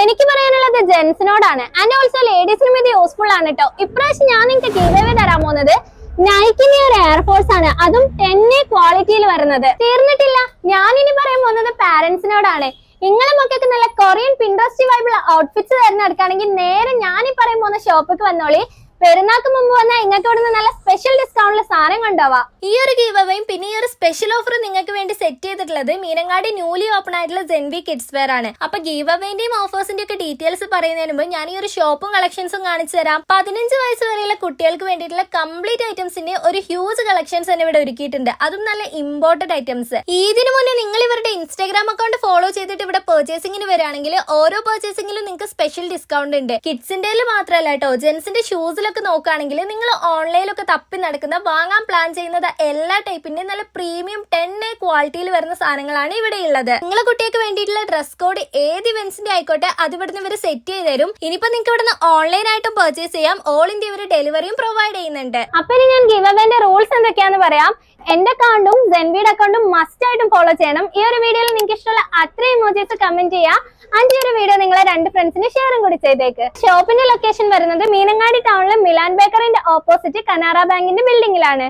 എനിക്ക് പറയാനുള്ളത് ജെൻസിനോടാണ് and also ലേഡീസിനും ഇത് യൂസ്ഫുൾ ആണ് കേട്ടോ. ഇപ്രാവശ്യം ഞാൻ നിങ്ങൾക്ക് ഗീവ് അവേ തരാൻ പോകുന്നത് നൈക്കിന്റെ ഒരു എയർഫോഴ്സ് ആണ്, അതും 10A ക്വാളിറ്റിയിൽ വരുന്നത്. തീർന്നിട്ടില്ല, ഞാൻ ഇനി പറയാൻ പോകുന്നത് പാരന്റ്സിനോടാണ്. നിങ്ങളെ മക്കൾക്ക് നല്ല കൊറിയൻ പിൻട്രസ്റ്റ് വൈബിൾ ഔട്ട്ഫിറ്റ്സ് തിരഞ്ഞെടുക്കുകയാണെങ്കിൽ നേരെ ഞാൻ ഈ പറയാൻ പോകുന്ന ഷോപ്പിക്ക് വന്നോളി. പെരുന്നാൾക്ക് മുമ്പ് വന്നാൽ നിങ്ങൾക്ക് ഇവിടുന്ന് നല്ല സ്പെഷ്യൽ ഡിസ്കൗണ്ടിൽ സാധനം കൊണ്ടുപോവാം. ഈ ഒരു ഗീവ് അവേയും പിന്നെ ഈ ഒരു സ്പെഷ്യൽ ഓഫർ നിങ്ങൾക്ക് വേണ്ടി സെറ്റ് ചെയ്തിട്ടുള്ളത് മീനങ്ങാടി ന്യൂലി ഓപ്പൺ ആയിട്ടുള്ള ജെൻവി കിഡ്സ് വെയർ ആണ്. അപ്പൊ ഗീവ് അവേന്റെയും ഓഫേഴ്സിന്റെ ഒക്കെ ഡീറ്റെയിൽസ് പറയുന്നതിന് മുമ്പ് ഞാൻ ഈ ഒരു ഷോപ്പും കളക്ഷൻസും കാണിച്ചു തരാം. 15 വയസ്സ് വരെയുള്ള കുട്ടികൾക്ക് വേണ്ടിയിട്ടുള്ള കംപ്ലീറ്റ് ഐറ്റംസിന്റെ ഒരു ഹ്യൂജ് കളക്ഷൻസ് തന്നെ ഇവിടെ ഒരുക്കിയിട്ടുണ്ട്, അതും നല്ല ഇമ്പോർട്ടന്റ് ഐറ്റംസ്. ഇതിനു മുന്നേ നിങ്ങൾ ഇവരുടെ ഇൻസ്റ്റാഗ്രാം അക്കൗണ്ട് ഫോളോ ചെയ്തിട്ട് ഇവിടെ പർച്ചേസിംഗിന് വരികയാണെങ്കിൽ ഓരോ പർച്ചേസിംഗിലും നിങ്ങൾക്ക് സ്പെഷ്യൽ ഡിസ്കൗണ്ട് ഉണ്ട്. കിഡ്സിന്റെ മാത്രമല്ല കേട്ടോ, ജെൻസിന്റെ ഷൂസിലൊക്കെ നോക്കുകയാണെങ്കിൽ നിങ്ങൾ ഓൺലൈനിലൊക്കെ തപ്പി നടക്കുന്ന വാങ്ങാൻ പ്ലാൻ ചെയ്യുന്നത് എല്ലാ ടൈപ്പിന്റെയും നല്ല പ്രീമിയം 10A ക്വാളിറ്റിയിൽ വരുന്ന സാധനങ്ങളാണ് ഇവിടെ ഉള്ളത്. നിങ്ങളെ കുട്ടികൾക്ക് വേണ്ടിയിട്ടുള്ള ഡ്രസ് കോഡ് ഏത് ഇവന്റ്സിന്റെ ആയിക്കോട്ടെ അത് ഇവിടുന്ന് ഇവർ സെറ്റ് ചെയ്ത് തരും. ഇനിയിപ്പോ നിങ്ങൾക്ക് ഇവിടുന്ന് ഓൺലൈൻ ആയിട്ടും പർച്ചേസ് ചെയ്യാം, ഓൾ ഇന്ത്യ ഇവർ ഡെലിവറിയും പ്രൊവൈഡ് ചെയ്യുന്നുണ്ട്. അപ്പൊ ഇനി ഞാൻ ഗിവ് അവേന്റെ റൂൾസ് എന്തൊക്കെയാന്ന് പറയാം. എന്റെ അക്കൗണ്ടും ജെൻവിയുടെ അക്കൗണ്ടും മസ്റ്റ് ആയിട്ടും ഫോളോ ചെയ്യണം. ഈ ഒരു വീഡിയോയിൽ നിങ്ങൾക്ക് ഇഷ്ടമുള്ള അത്ര ഇമോജീസ് കമന്റ് ചെയ്യാം. ഈ ഒരു വീഡിയോ നിങ്ങളെ 2 ഫ്രണ്ട്സിന് ഷെയറും കൂടി ചെയ്തേക്ക്. ഷോപ്പിന്റെ ലൊക്കേഷൻ വരുന്നത് മീനങ്ങാടി ടൗണിലെ മിലാൻ ബേക്കറിന്റെ ഓപ്പോസിറ്റ് കനാറ ബാങ്കിന്റെ ബിൽഡിംഗിലാണ്.